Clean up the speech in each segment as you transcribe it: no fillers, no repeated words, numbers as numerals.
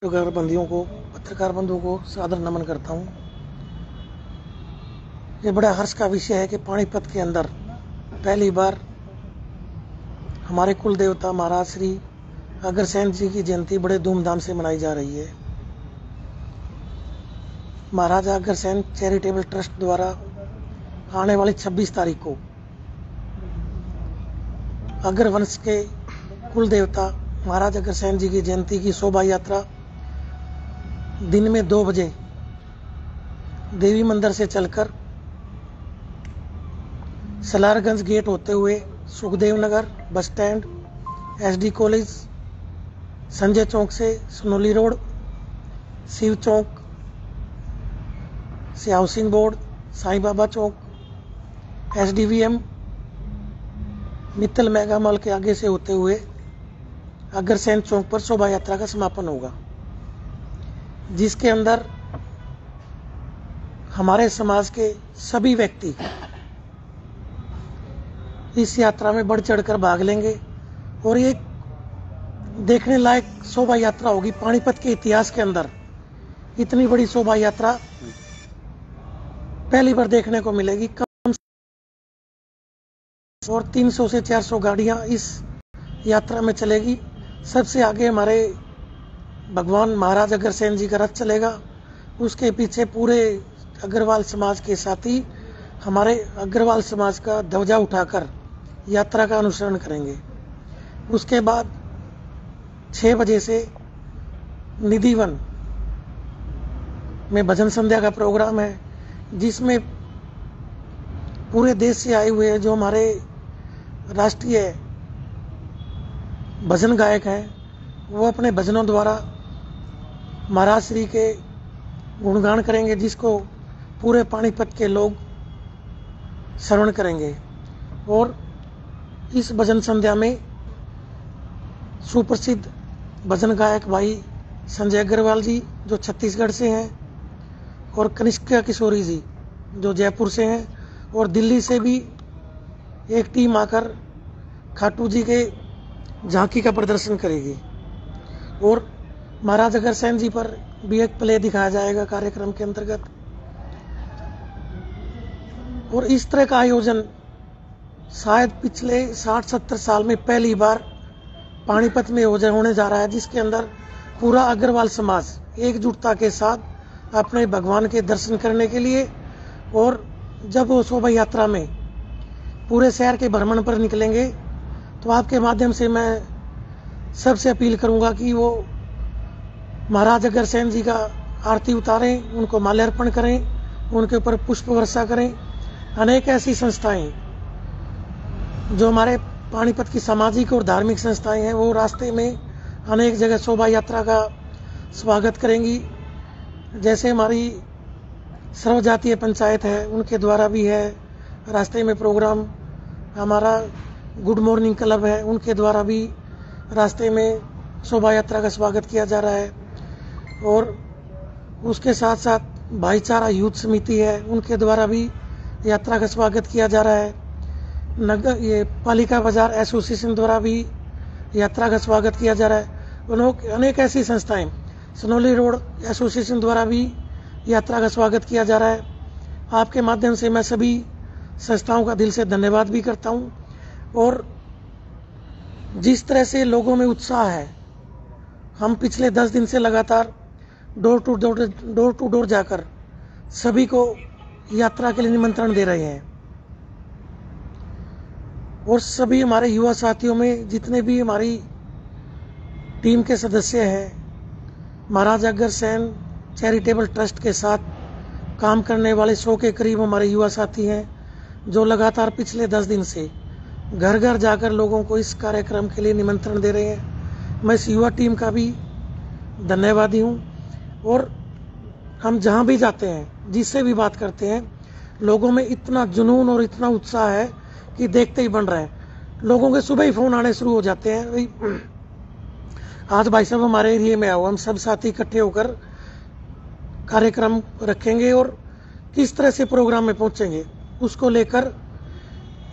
पत्रकार बंधुओं को सादर नमन करता हूँ। ये बड़ा हर्ष का विषय है कि पानीपत के अंदर पहली बार हमारे कुल देवता महाराज श्री अग्रसेन जी की जयंती बड़े धूमधाम से मनाई जा रही है। महाराजा अग्रसेन चैरिटेबल ट्रस्ट द्वारा आने वाली 26 तारीख को अग्रवंश के कुल देवता महाराज अग्रसेन जी की जयंती की शोभा यात्रा दिन में 2 बजे देवी मंदिर से चलकर सलारगंज गेट होते हुए Sukhdev Nagar bus stand, SD college, Sanjay Chowk से सनोली रोड, शिव चौक से housing board, Sai Baba Chowk, SDVM, Mittal mega mall के आगे से होते हुए अग्रसेन चौक पर शोभा यात्रा का समापन होगा, जिसके अंदर हमारे समाज के सभी व्यक्ति इस यात्रा में बढ़ चढ़कर भाग लेंगे और ये देखने लायक शोभा यात्रा होगी। पानीपत के इतिहास के अंदर इतनी बड़ी शोभा यात्रा पहली बार देखने को मिलेगी। कम और 300 से 400 गाड़ियां इस यात्रा में चलेगी। सबसे आगे हमारे भगवान महाराज अग्रसेन जी का रथ चलेगा। उसके पीछे पूरे अग्रवाल समाज के साथी हमारे अग्रवाल समाज का ध्वजा उठाकर यात्रा का अनुसरण करेंगे। उसके बाद 6 बजे से निधिवन में भजन संध्या का प्रोग्राम है, जिसमें पूरे देश से आए हुए जो हमारे राष्ट्रीय भजन गायक हैं, वो अपने भजनों द्वारा महाराज श्री के गुणगान करेंगे, जिसको पूरे पानीपत के लोग श्रवण करेंगे। और इस भजन संध्या में सुप्रसिद्ध भजन गायक भाई संजय अग्रवाल जी जो छत्तीसगढ़ से हैं, और कनिष्का किशोरी जी जो जयपुर से हैं, और दिल्ली से भी एक टीम आकर खाटू जी के झांकी का प्रदर्शन करेगी। और महाराज अग्रसेन जी पर भी एक प्ले दिखाया जाएगा कार्यक्रम के अंतर्गत। और इस तरह का आयोजन शायद पिछले 60-70 साल में पहली बार पानीपत में होने जा रहा है, जिसके अंदर पूरा अग्रवाल समाज एकजुटता के साथ अपने भगवान के दर्शन करने के लिए, और जब वो शोभा यात्रा में पूरे शहर के भ्रमण पर निकलेंगे, तो आपके माध्यम से मैं सबसे अपील करूंगा कि वो महाराज अग्रसेन जी का आरती उतारें, उनको माल्यार्पण करें, उनके ऊपर पुष्प वर्षा करें। अनेक ऐसी संस्थाएं जो हमारे पानीपत की सामाजिक और धार्मिक संस्थाएं हैं, वो रास्ते में अनेक जगह शोभा यात्रा का स्वागत करेंगी। जैसे हमारी सर्वजातीय पंचायत है, उनके द्वारा भी है रास्ते में प्रोग्राम। हमारा गुड मॉर्निंग क्लब है, उनके द्वारा भी रास्ते में शोभा यात्रा का स्वागत किया जा रहा है। और उसके साथ साथ भाईचारा यूथ समिति है, उनके द्वारा भी यात्रा का स्वागत किया जा रहा है। नगर ये पालिका बाजार एसोसिएशन द्वारा भी यात्रा का स्वागत किया जा रहा है। अनेक ऐसी संस्थाएं, सनोली रोड एसोसिएशन द्वारा भी यात्रा का स्वागत किया जा रहा है। आपके माध्यम से मैं सभी संस्थाओं का दिल से धन्यवाद भी करता हूं। और जिस तरह से लोगों में उत्साह है, हम पिछले 10 दिन से लगातार डोर टू डोर जाकर सभी को यात्रा के लिए निमंत्रण दे रहे हैं। और सभी हमारे युवा साथियों में जितने भी हमारी टीम के सदस्य हैं, महाराज अग्रसेन चैरिटेबल ट्रस्ट के साथ काम करने वाले 100 के करीब हमारे युवा साथी हैं, जो लगातार पिछले 10 दिन से घर घर जाकर लोगों को इस कार्यक्रम के लिए निमंत्रण दे रहे हैं। मैं इस युवा टीम का भी धन्यवादी हूँ। और हम जहाँ भी जाते हैं, जिससे भी बात करते हैं, लोगों में इतना जुनून और इतना उत्साह है कि देखते ही बन रहे हैं। लोगों के सुबह ही फोन आने शुरू हो जाते हैं, आज भाई साहब हमारे एरिया में आओ, हम सब साथी इकट्ठे होकर कार्यक्रम रखेंगे और किस तरह से प्रोग्राम में पहुंचेंगे, उसको लेकर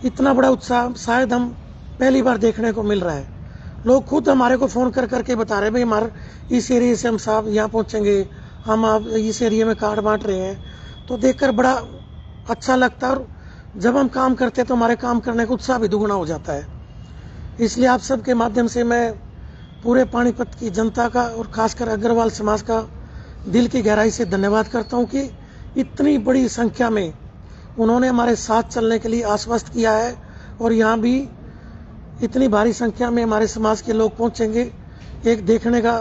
इतना बड़ा उत्साह शायद हम पहली बार देखने को मिल रहा है। लोग खुद हमारे को फ़ोन कर करके बता रहे भाई हमारे इस एरिया से हम साहब यहाँ पहुँचेंगे, हम आप इस एरिया में कार्ड बांट रहे हैं। तो देखकर बड़ा अच्छा लगता है और जब हम काम करते हैं तो हमारे काम करने का उत्साह भी दुगुना हो जाता है। इसलिए आप सबके माध्यम से मैं पूरे पानीपत की जनता का और खासकर अग्रवाल समाज का दिल की गहराई से धन्यवाद करता हूँ कि इतनी बड़ी संख्या में उन्होंने हमारे साथ चलने के लिए आश्वस्त किया है और यहाँ भी इतनी भारी संख्या में हमारे समाज के लोग पहुंचेंगे, एक देखने का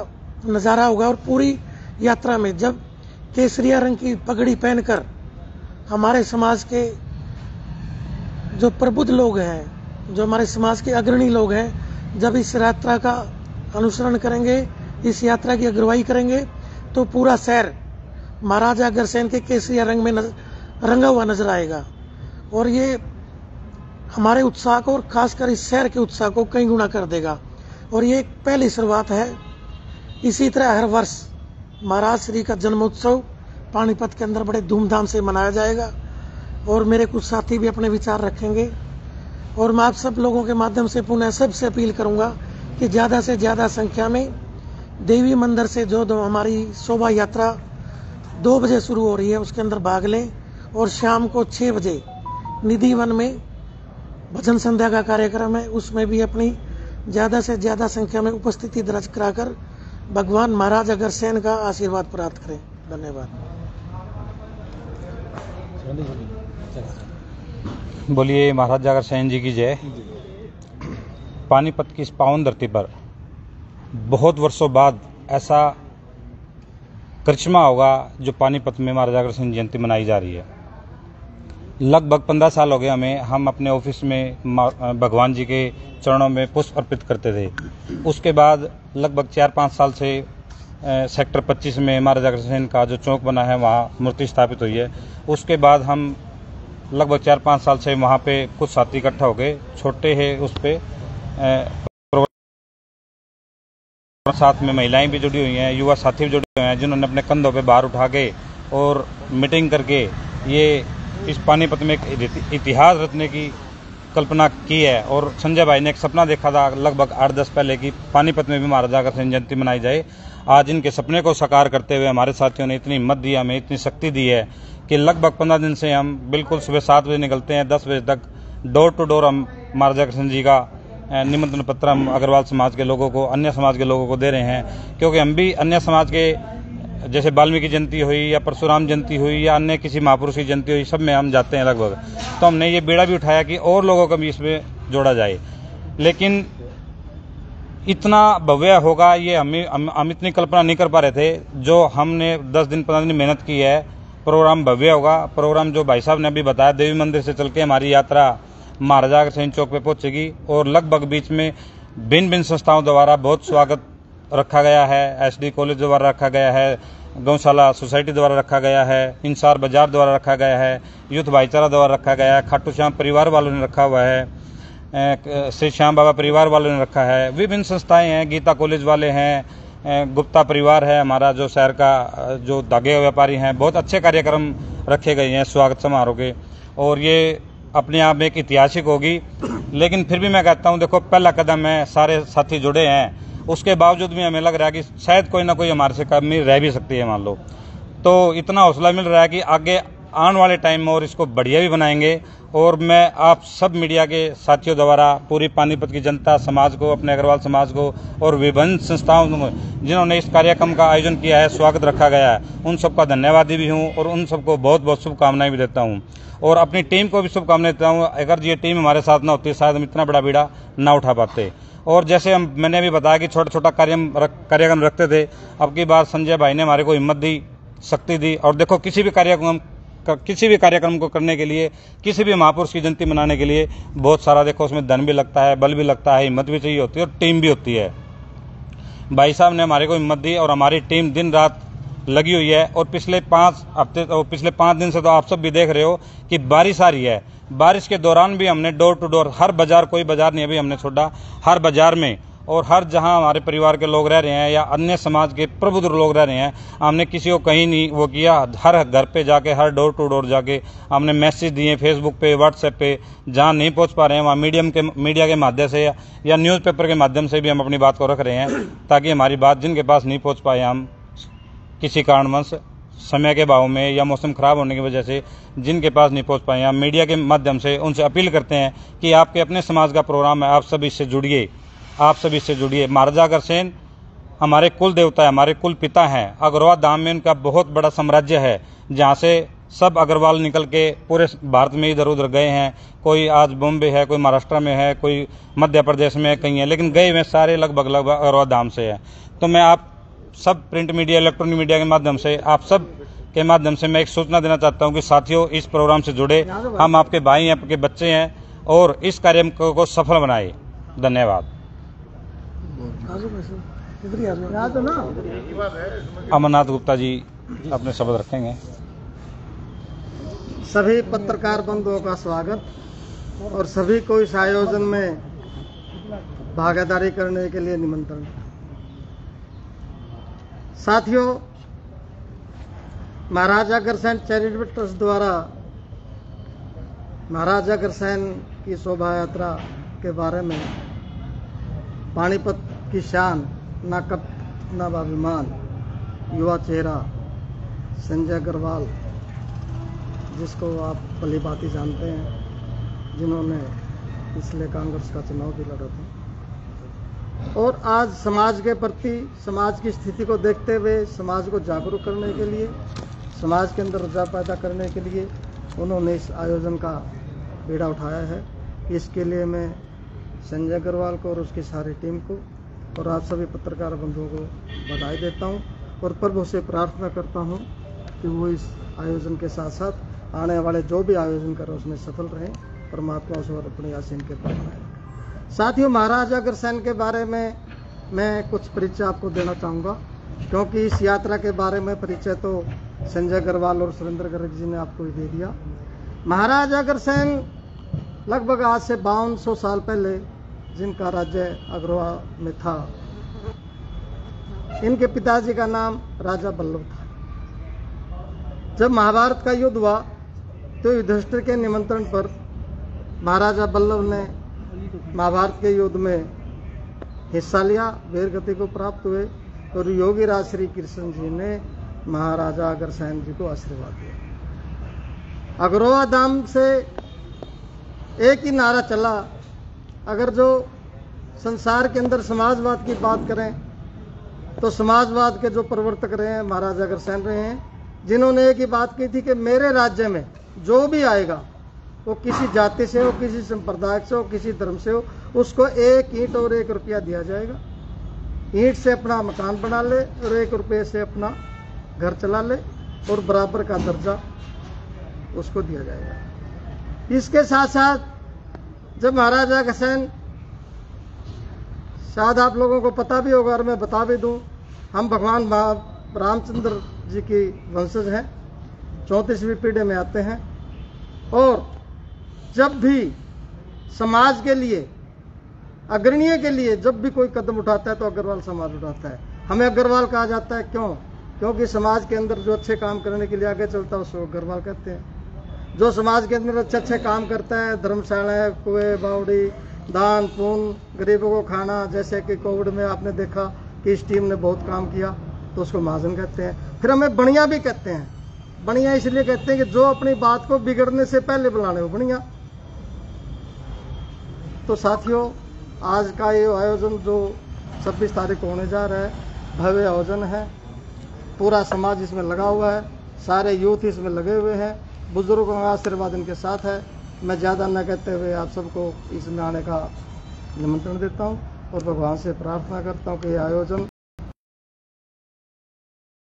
नज़ारा होगा। और पूरी यात्रा में जब केसरिया रंग की पगड़ी पहनकर हमारे समाज के जो प्रबुद्ध लोग हैं, जो हमारे समाज के अग्रणी लोग हैं, जब इस यात्रा का अनुसरण करेंगे, इस यात्रा की अगुवाई करेंगे, तो पूरा शहर महाराजा अग्रसेन के केसरिया रंग में रंगा हुआ नजर आएगा। और ये हमारे उत्साह को और खासकर इस शहर के उत्साह को कई गुना कर देगा। और ये एक पहली शुरुआत है। इसी तरह हर वर्ष महाराज श्री का जन्मोत्सव पानीपत के अंदर बड़े धूमधाम से मनाया जाएगा और मेरे कुछ साथी भी अपने विचार रखेंगे। और मैं आप सब लोगों के माध्यम से पुनः सबसे अपील करूंगा कि ज़्यादा से ज़्यादा संख्या में देवी मंदिर से जो हमारी शोभा यात्रा 2 बजे शुरू हो रही है उसके अंदर भाग लें और शाम को 6 बजे निधि वन में भजन संध्या का कार्यक्रम है, उसमें भी अपनी ज़्यादा से ज़्यादा संख्या में उपस्थिति दर्ज कराकर भगवान महाराज अग्रसेन का आशीर्वाद प्राप्त करें। धन्यवाद। बोलिए महाराज अग्रसेन जी की जय। पानीपत की इस पावन धरती पर बहुत वर्षों बाद ऐसा करिश्मा होगा जो पानीपत में महाराज अग्रसेन जयंती मनाई जा रही है। लगभग 15 साल हो गए हमें, हम अपने ऑफिस में भगवान जी के चरणों में पुष्प अर्पित करते थे। उसके बाद लगभग 4-5 साल से सेक्टर 25 में महाराज अग्रसेन का जो चौक बना है वहाँ मूर्ति स्थापित हुई है। उसके बाद हम लगभग 4-5 साल से वहाँ पे कुछ साथी इकट्ठा हो गए, छोटे है उस पे साथ में महिलाएं भी जुड़ी हुई हैं, युवा साथी भी जुड़े हुए हैं, जिन्होंने अपने कंधों पे भार उठा के और मीटिंग करके ये इस पानीपत में एक इतिहास रचने की कल्पना की है। और संजय भाई ने एक सपना देखा था लगभग 8-10 पहले कि पानीपत में भी महाराजा अग्रसेन जयंती मनाई जाए। आज इनके सपने को साकार करते हुए हमारे साथियों ने इतनी हिम्मत दी, हमें इतनी शक्ति दी है कि लगभग 15 दिन से हम बिल्कुल सुबह 7 बजे निकलते हैं, 10 बजे तक डोर टू डोर हम महाराजा अग्रसेन जी का निमंत्रण पत्र हम अग्रवाल समाज के लोगों को, अन्य समाज के लोगों को दे रहे हैं। क्योंकि हम भी अन्य समाज के जैसे वाल्मीकि जयंती हुई या परशुराम जयंती हुई या अन्य किसी महापुरुष की जयंती हुई, सब में हम जाते हैं लगभग। तो हमने ये बेड़ा भी उठाया कि और लोगों को भी इसमें जोड़ा जाए। लेकिन इतना भव्य होगा ये हम इतनी कल्पना नहीं कर पा रहे थे। जो हमने 10 दिन 15 दिन मेहनत की है, प्रोग्राम भव्य होगा। प्रोग्राम जो भाई साहब ने अभी बताया, देवी मंदिर से चल के हमारी यात्रा महाराजा अग्रसेन चौक पे पहुंचेगी और लगभग बीच में भिन्न भिन्न संस्थाओं द्वारा बहुत स्वागत रखा गया है। SD कॉलेज द्वारा रखा गया है, गौशाला सोसाइटी द्वारा रखा गया है, इंसार बाजार द्वारा रखा गया है, यूथ भाईचारा द्वारा रखा गया है, खाटू श्याम परिवार वालों ने रखा हुआ है, श्री श्याम बाबा परिवार वालों ने रखा है, विभिन्न संस्थाएं हैं, गीता कॉलेज वाले हैं, गुप्ता परिवार है हमारा जो शहर का जो धागे व्यापारी हैं। बहुत अच्छे कार्यक्रम रखे गए हैं स्वागत समारोह के और ये अपने आप में एक ऐतिहासिक होगी। लेकिन फिर भी मैं कहता हूँ, देखो पहला कदम है, सारे साथी जुड़े हैं, उसके बावजूद भी हमें लग रहा है कि शायद कोई ना कोई हमारे से कमी रह भी सकती है मान लो। तो इतना हौसला मिल रहा है कि आगे आने वाले टाइम में और इसको बढ़िया भी बनाएंगे। और मैं आप सब मीडिया के साथियों द्वारा पूरी पानीपत की जनता समाज को, अपने अग्रवाल समाज को और विभिन्न संस्थाओं को जिन्होंने इस कार्यक्रम का आयोजन किया है, स्वागत रखा गया है, उन सबका धन्यवादी भी हूँ और उन सबको बहुत बहुत शुभकामनाएं भी देता हूँ। और अपनी टीम को भी शुभकामनाएं देता हूँ। अगर ये टीम हमारे साथ ना होती शायद हम इतना बड़ा बीड़ा ना उठा पाते। और जैसे मैंने भी बताया कि छोटा छोटा कार्यक्रम रखते थे, अब की बार संजय भाई ने हमारे को हिम्मत दी, शक्ति दी। और देखो किसी भी कार्यक्रम को करने के लिए, किसी भी महापुरुष की जयंती मनाने के लिए बहुत सारा देखो उसमें धन भी लगता है, बल भी लगता है, हिम्मत भी चाहिए होती है और टीम भी होती है। भाई साहब ने हमारे को हिम्मत दी और हमारी टीम दिन रात लगी हुई है। और पिछले 5 दिन से तो आप सब भी देख रहे हो कि बारिश आ रही है। बारिश के दौरान भी हमने डोर टू डोर हर बाजार, कोई बाजार नहीं अभी हमने छोड़ा, हर बाजार में और हर जहां हमारे परिवार के लोग रह रहे हैं या अन्य समाज के प्रबुद्ध लोग रह रहे हैं, हमने किसी को कहीं नहीं वो किया। हर घर पे जाके, हर डोर टू डोर जाके हमने मैसेज दिए, फेसबुक पे, व्हाट्सएप पे, जहां नहीं पहुंच पा रहे हैं वहां मीडिया के माध्यम से या न्यूज़पेपर के माध्यम से भी हम अपनी बात को रख रहे हैं, ताकि हमारी बात जिनके पास नहीं पहुंच पाए, हम किसी कारणवश समय के अभाव में या मौसम खराब होने की वजह से जिनके पास नहीं पहुंच पाए, हम मीडिया के माध्यम से उनसे अपील करते हैं कि आपके अपने समाज का प्रोग्राम है, आप सभी इससे जुड़िए, आप सभी इससे जुड़िए। महाराजा अग्रसेन हमारे कुल देवता है, हमारे कुल पिता हैं। अग्रवाल धाम में उनका बहुत बड़ा साम्राज्य है, जहाँ से सब अग्रवाल निकल के पूरे भारत में इधर उधर गए हैं। कोई आज बॉम्बे है, कोई महाराष्ट्र में है, कोई मध्य प्रदेश में कहीं है, लेकिन गए हुए सारे लगभग अग्रवाल धाम से है। तो मैं आप सब प्रिंट मीडिया, इलेक्ट्रॉनिक मीडिया के माध्यम से, आप सब के माध्यम से मैं एक सूचना देना चाहता हूं कि साथियों, इस प्रोग्राम से जुड़े, हम आपके भाई हैं, आपके बच्चे हैं, और इस कार्यक्रम को सफल बनाए। धन्यवाद। अमरनाथ गुप्ता जी अपने शब्द रखेंगे। सभी पत्रकार बंधुओं का स्वागत और सभी को इस आयोजन में भागीदारी करने के लिए निमंत्रण। साथियों, महाराजा अग्रसेन चैरिटेबल ट्रस्ट द्वारा महाराजा अग्रसेन की शोभा यात्रा के बारे में पानीपत की शान, ना कप ना अभिमान, युवा चेहरा संजय अग्रवाल, जिसको आप भली भांति जानते हैं, जिन्होंने पिछले कांग्रेस का चुनाव भी लड़ा था, और आज समाज के प्रति, समाज की स्थिति को देखते हुए समाज को जागरूक करने के लिए, समाज के अंदर रुझान पैदा करने के लिए उन्होंने इस आयोजन का बीड़ा उठाया है। इसके लिए मैं संजय अग्रवाल को और उसकी सारी टीम को और आप सभी पत्रकार बंधुओं को बधाई देता हूं और प्रभु से प्रार्थना करता हूं कि वो इस आयोजन के साथ साथ आने वाले जो भी आयोजन करें उसमें सफल रहें। परमात्मा उस पर अपनी आशीन के पास बनाए। साथियों, महाराजा अग्रसेन के बारे में मैं कुछ परिचय आपको देना चाहूँगा, क्योंकि इस यात्रा के बारे में परिचय तो संजय अग्रवाल और सुरेंद्र गर्ग जी ने आपको ही दे दिया। महाराजा अग्रसेन लगभग आज से 5200 साल पहले, जिनका राज्य अग्रवाल में था, इनके पिताजी का नाम राजा बल्लभ था। जब महाभारत का युद्ध हुआ तो युधिष्ठिर के निमंत्रण पर महाराजा बल्लभ ने महाभारत के युद्ध में हिस्सा लिया, वीरगति को प्राप्त हुए, और योगी राज श्री कृष्ण जी ने महाराजा अग्रसेन जी को आशीर्वाद दिया। अग्रवाल धाम से एक ही नारा चला, अगर जो संसार के अंदर समाजवाद की बात करें तो समाजवाद के जो प्रवर्तक रहे हैं महाराजा अग्रसेन रहे हैं, जिन्होंने एक ही बात की थी कि मेरे राज्य में जो भी आएगा वो किसी जाति से हो, किसी संप्रदाय से हो, किसी धर्म से हो, उसको 1 ईंट और 1 रुपया दिया जाएगा। ईंट से अपना मकान बना ले और 1 रुपये से अपना घर चला ले, और बराबर का दर्जा उसको दिया जाएगा। इसके साथ साथ जब महाराजा अग्रसेन, शायद आप लोगों को पता भी होगा और मैं बता भी दूं, हम भगवान रामचंद्र जी की वंशज हैं, 34वीं पीढ़ी में आते हैं, और जब भी समाज के लिए, अग्रणीय के लिए जब भी कोई कदम उठाता है तो अग्रवाल समाज उठाता है। हमें अग्रवाल कहा जाता है, क्यों? क्योंकि समाज के अंदर जो अच्छे काम करने के लिए आगे चलता है उसको अग्रवाल कहते हैं। जो समाज के अंदर अच्छे अच्छे काम करता है, धर्मशाला, कुएं, बावड़ी, दान पुण्य, गरीबों को खाना, जैसे कि कोविड में आपने देखा कि इस टीम ने बहुत काम किया, तो उसको महाजन कहते हैं। फिर हमें बढ़िया भी कहते हैं। बढ़िया इसलिए कहते हैं कि जो अपनी बात को बिगड़ने से पहले बुलाने हो बढ़िया। तो साथियों, आज का ये आयोजन जो 26 तारीख को होने जा रहा है, भव्य आयोजन है। पूरा समाज इसमें लगा हुआ है, सारे यूथ इसमें लगे हुए हैं, बुजुर्गों का आशीर्वाद इनके साथ है। मैं ज़्यादा न कहते हुए आप सबको इसमें आने का निमंत्रण देता हूं और भगवान से प्रार्थना करता हूं कि ये आयोजन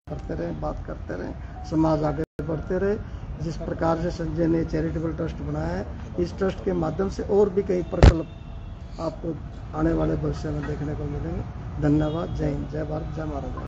करते रहें, बात करते रहें, समाज आगे बढ़ते रहे। जिस प्रकार से संजय ने चैरिटेबल ट्रस्ट बनाया है, इस ट्रस्ट के माध्यम से और भी कई प्रकल्प आपको आने वाले भविष्य में देखने को मिलेंगे। धन्यवाद। जय हिंद, जय भारत, जय महाराज।